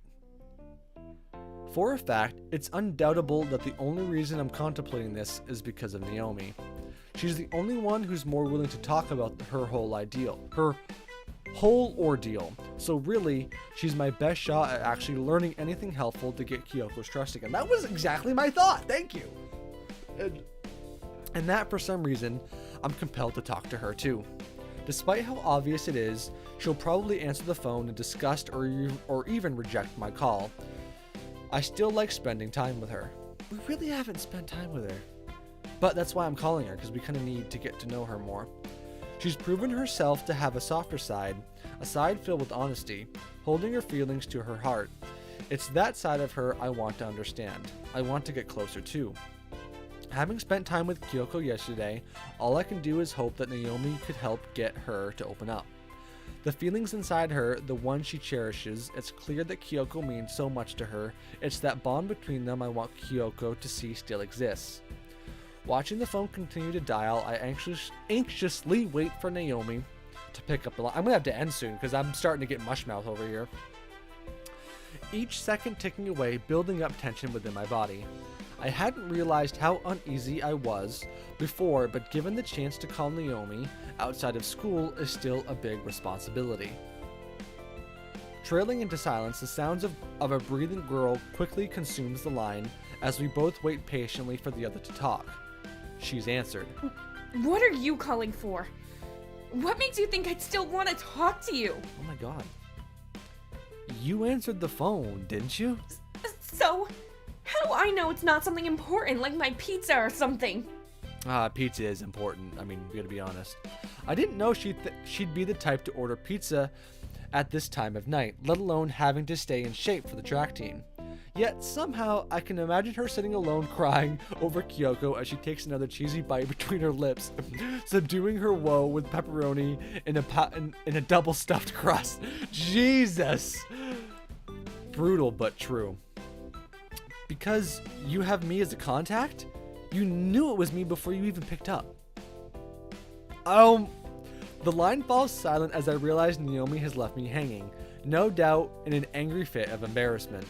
For a fact, it's undoubtable that the only reason I'm contemplating this is because of Naomi. She's the only one who's more willing to talk about her whole ordeal. So really, she's my best shot at actually learning anything helpful to get Kyoko's trust again. That was exactly my thought. Thank you. And that, for some reason, I'm compelled to talk to her too. Despite how obvious it is, she'll probably answer the phone in disgust or even reject my call. I still like spending time with her. We really haven't spent time with her. But that's why I'm calling her, because we kind of need to get to know her more. She's proven herself to have a softer side, a side filled with honesty, holding her feelings to her heart. It's that side of her I want to understand. I want to get closer to. Having spent time with Kyoko yesterday, all I can do is hope that Naomi could help get her to open up. The feelings inside her, the one she cherishes, it's clear that Kyoko means so much to her. It's that bond between them I want Kyoko to see still exists. Watching the phone continue to dial, I anxiously wait for Naomi to pick up the line. I'm going to have to end soon because I'm starting to get mushmouth over here. Each second ticking away, building up tension within my body. I hadn't realized how uneasy I was before, but given the chance to call Naomi outside of school is still a big responsibility. Trailing into silence, the sounds of a breathing girl quickly consumes the line as we both wait patiently for the other to talk. She's answered. What are you calling for? What makes you think I'd still want to talk to you? Oh my god. You answered the phone, didn't you? So, how do I know it's not something important like my pizza or something? Pizza is important. I mean, we gotta be honest. I didn't know she'd be the type to order pizza at this time of night, let alone having to stay in shape for the track team. Yet somehow I can imagine her sitting alone crying over Kyoko as she takes another cheesy bite between her lips, subduing her woe with pepperoni in a double stuffed crust. Jesus! Brutal but true. Because you have me as a contact? You knew it was me before you even picked up. The line falls silent as I realize Naomi has left me hanging, no doubt in an angry fit of embarrassment.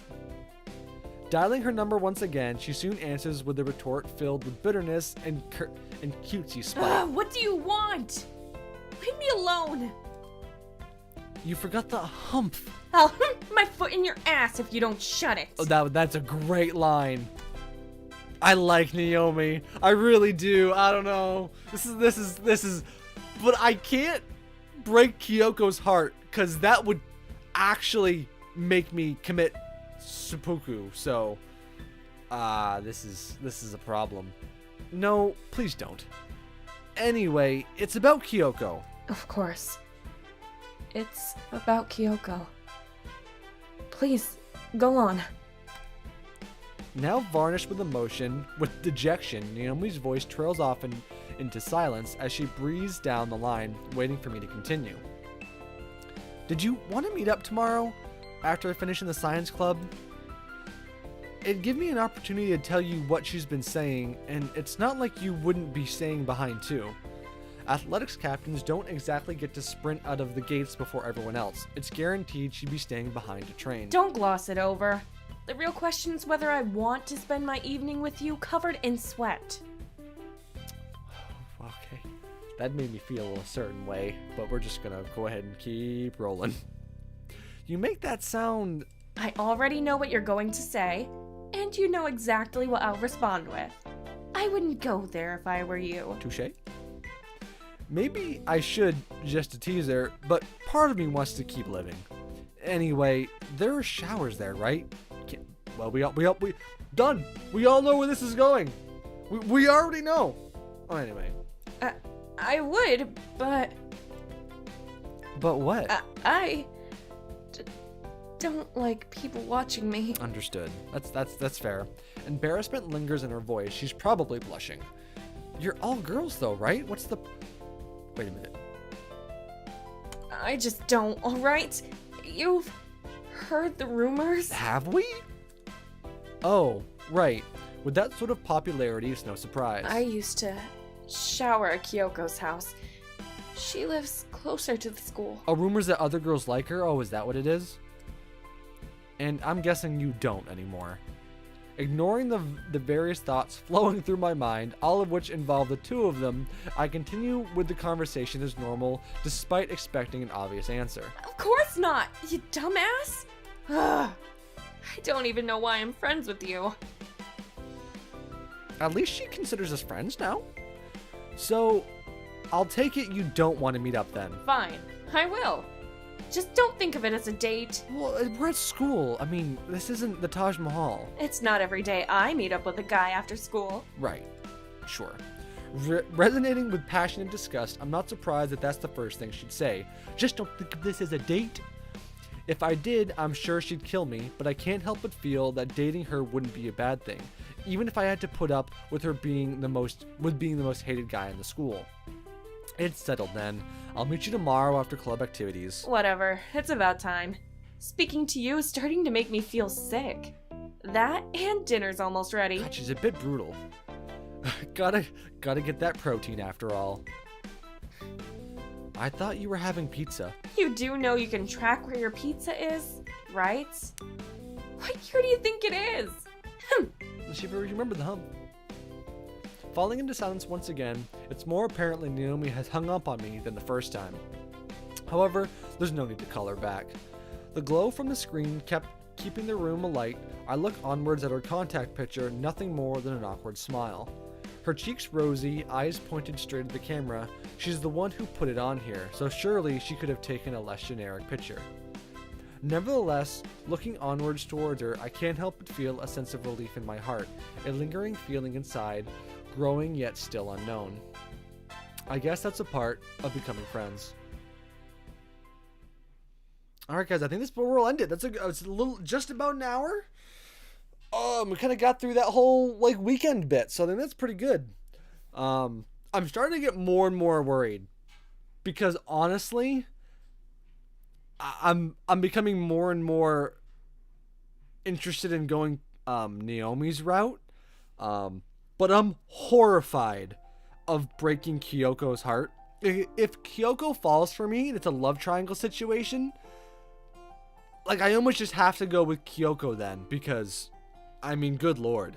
Dialing her number once again, she soon answers with a retort filled with bitterness and cutesy spite. What do you want? Leave me alone. You forgot the humph. I'll hump my foot in your ass if you don't shut it. Oh, that's a great line. I like Naomi. I really do. I don't know. This is. But I can't break Kyoko's heart because that would actually make me commit seppuku. So, this is a problem. No, please don't. Anyway, it's about Kyoko. Of course. It's about Kyoko. Please, go on. Now varnished with emotion, with dejection, Naomi's voice trails off into silence as she breathes down the line, waiting for me to continue. Did you want to meet up tomorrow, after I finish in the science club? It'd give me an opportunity to tell you what she's been saying, and it's not like you wouldn't be staying behind too. Athletics captains don't exactly get to sprint out of the gates before everyone else. It's guaranteed she'd be staying behind to train. Don't gloss it over. The real question is whether I want to spend my evening with you covered in sweat. Okay. That made me feel a certain way, but we're just gonna go ahead and keep rolling. You make that sound... I already know what you're going to say, and you know exactly what I'll respond with. I wouldn't go there if I were you. Touche. Maybe I should just to tease her, but part of me wants to keep living. Anyway, there are showers there, right? Well, we done. We all know where this is going. We already know. Oh, anyway. I would, but But what? I don't like people watching me. Understood. That's fair. Embarrassment lingers in her voice. She's probably blushing. You're all girls though, right? What's the... Wait a minute. I just don't, alright? You've heard the rumors? Have we? Oh, right. With that sort of popularity, it's no surprise. I used to shower at Kyoko's house. She lives closer to the school. Oh, rumors that other girls like her? Oh, is that what it is? And I'm guessing you don't anymore. Ignoring the various thoughts flowing through my mind, all of which involve the two of them, I continue with the conversation as normal, despite expecting an obvious answer. Of course not, you dumbass! Ugh. I don't even know why I'm friends with you. At least she considers us friends now. So, I'll take it you don't want to meet up then. Fine, I will. Just don't think of it as a date. Well, we're at school. I mean, this isn't the Taj Mahal. It's not every day I meet up with a guy after school. Right. Sure. Resonating with passion and disgust, I'm not surprised that that's the first thing she'd say. Just don't think of this as a date. If I did, I'm sure she'd kill me, but I can't help but feel that dating her wouldn't be a bad thing, even if I had to put up with her being the most hated guy in the school. It's settled then. I'll meet you tomorrow after club activities. Whatever, it's about time. Speaking to you is starting to make me feel sick. That and dinner's almost ready. God, she's a bit brutal. gotta get that protein after all. I thought you were having pizza. You do know you can track where your pizza is, right? What year do you think it is? She remembered the hum. Falling into silence once again, it's more apparently Naomi has hung up on me than the first time. However, there's no need to call her back. The glow from the screen kept keeping the room alight. I look onwards at her contact picture, nothing more than an awkward smile. Her cheeks rosy, eyes pointed straight at the camera. She's the one who put it on here, so surely she could have taken a less generic picture. Nevertheless, looking onwards towards her, I can't help but feel a sense of relief in my heart, a lingering feeling inside, growing yet still unknown. I guess that's a part of becoming friends. Alright guys, I think this is where we'll end it. It's a little, just about an hour. We kind of got through that whole weekend bit, so I think that's pretty good. I'm starting to get more and more worried because honestly, I'm becoming more and more interested in going Naomi's route, but I'm horrified of breaking Kyoko's heart. If Kyoko falls for me and it's a love triangle situation, I almost just have to go with Kyoko then, because I mean, good lord,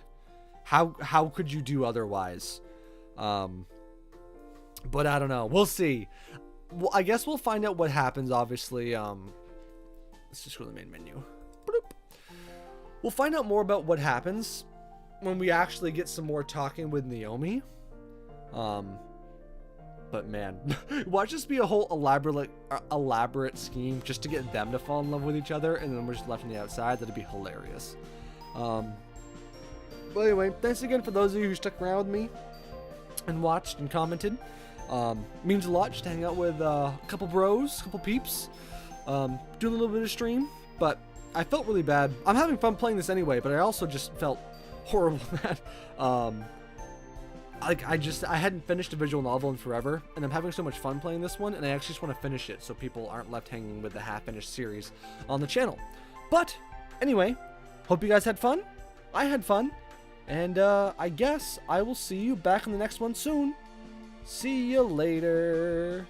how could you do otherwise? But I don't know. We'll see. Well, I guess we'll find out what happens. Obviously, let's just go to the main menu. Bloop. We'll find out more about what happens when we actually get some more talking with Naomi. But man, watch this be a whole elaborate scheme just to get them to fall in love with each other, and then we're just left on the outside. That'd be hilarious. But anyway, thanks again for those of you who stuck around with me and watched and commented. Means a lot just to hang out with a couple bros, a couple peeps, do a little bit of stream. But I felt really bad. I'm having fun playing this anyway, but I also just felt horrible that I hadn't finished a visual novel in forever, and I'm having so much fun playing this one, and I actually just want to finish it so people aren't left hanging with the half-finished series on the channel. But anyway, hope you guys had fun. I had fun, and I guess I will see you back in the next one soon. See you later.